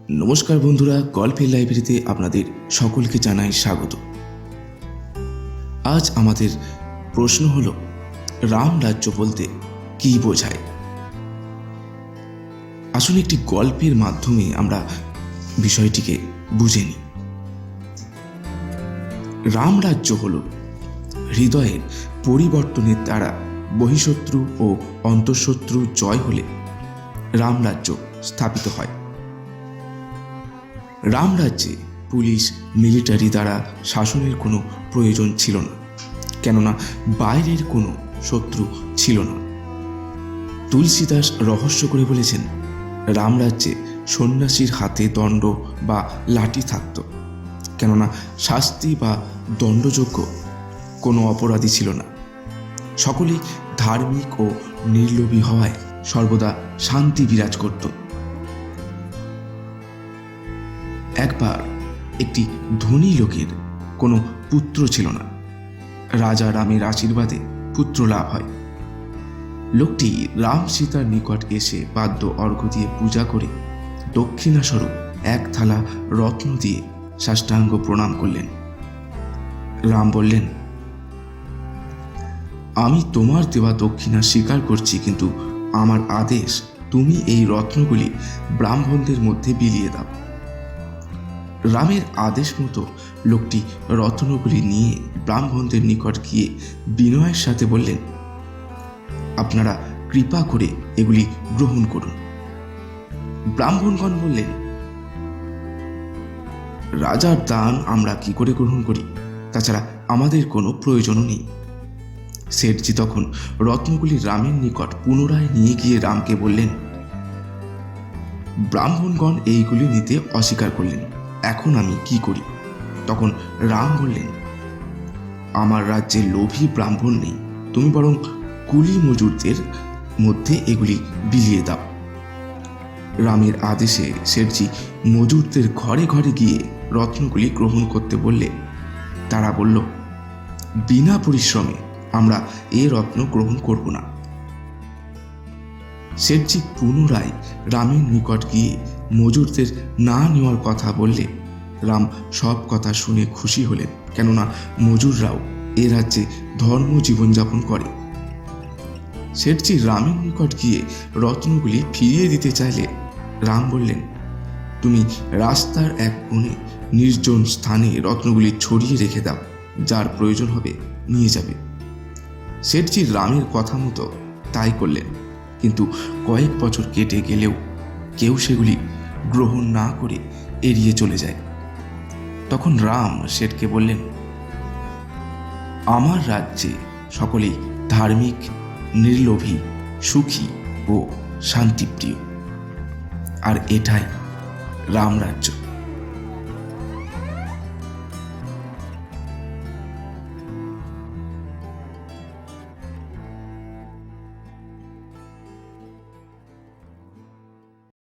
নমস্কার বন্ধুরা, গল্পের লাইব্রেরিতে আপনাদের সকলকে জানাই স্বাগত। আজ আমাদের প্রশ্ন হলো, রাম রাজ্য বলতে কি বোঝায়? আসুন একটি গল্পের মাধ্যমে আমরা বিষয়টিকে বুঝে নিই। রাম রাজ্য হল হৃদয়ের পরিবর্তনের দ্বারা বহিঃশত্রু ও অন্তঃশত্রু জয় হলে রাম রাজ্য স্থাপিত হয়। রাম রাজ্যে পুলিশ মিলিটারি দ্বারা শাসনের কোনো প্রয়োজন ছিল না, কেননা বাইরের কোনো শত্রু ছিল না। তুলসীদাস রহস্য করে বলেছেন, রাম রাজ্যে সন্ন্যাসীর হাতে দণ্ড বা লাঠি থাকত, কেননা শাস্তি বা দণ্ডযোগ্য কোনো অপরাধী ছিল না। সকলেই ধার্মিক ও নির্লোভী হওয়ায় সর্বদা শান্তি বিরাজ করত। একবার একটি ধনী লোকের কোনো পুত্র ছিল না। রাজা রামের আশীর্বাদে পুত্র লাভ হয়। লোকটি রাম সীতার নিকট এসে বাদ্য অর্ঘ্য দিয়ে পূজা করে দক্ষিণাস্বরূপ এক থালা রত্ন দিয়ে সাষ্টাঙ্গ প্রণাম করলেন। রাম বললেন, আমি তোমার দেওয়া দক্ষিণা স্বীকার করছি, কিন্তু আমার আদেশ তুমি এই রত্নগুলি ব্রাহ্মণদের মধ্যে বিলিয়ে দাও। রামের আদেশ মতো লোকটি রত্নগুলি নিয়ে ব্রাহ্মণদের নিকট গিয়ে বিনয়ের সাথে বললেন, আপনারা কৃপা করে এগুলি গ্রহণ করুন। ব্রাহ্মণগণ বললেন, রাজার দান আমরা কি করে গ্রহণ করি? তাছাড়া আমাদের কোনো প্রয়োজনও নেই। শেঠজি তখন রত্নগুলি রামের নিকট পুনরায় নিয়ে গিয়ে রামকে বললেন। ব্রাহ্মণগণ এইগুলি নিতে অস্বীকার করলেন। এখন আমি কি করি? তখন রাম বললেন, আমার রাজ্যে লোভী ব্রাহ্মণ নেই, তুমি বরং কুলি মজুরদের মধ্যে এগুলি বিলিয়ে দাও। রামের আদেশে শেঠজি মজুরদের ঘরে ঘরে গিয়ে রত্নগুলি গ্রহণ করতে বললে তারা বলল, বিনা পরিশ্রমে আমরা এ রত্ন গ্রহণ করব না। শেঠজি পুনরায় রামের নিকট গিয়ে মজুরদের না নেওয়ার কথা বললে রাম সব কথা শুনে খুশি হলেন, কেননা মজুররাও এ রাজ্যে ধর্ম জীবনযাপন করে। শেঠজি রামের নিকট গিয়ে রত্নগুলি ফিরিয়ে দিতে চাইলে রাম বললেন, তুমি রাস্তার এক কোণে নির্জন স্থানে রত্নগুলি ছড়িয়ে রেখে দাও, যার প্রয়োজন হবে নিয়ে যাবে। শেঠজি রামের কথা মতো তাই করলেন, কিন্তু কয়েক বছর কেটে গেলেও কেউ সেগুলি গ্রহণ না করে এড়িয়ে চলে যায়। তখন রাম শেঠকে বললেন, আমার রাজ্যে সকলেই ধার্মিক, নির্লোভী, সুখী ও শান্তিপ্রিয়, আর এটাই রাম রাজ্য।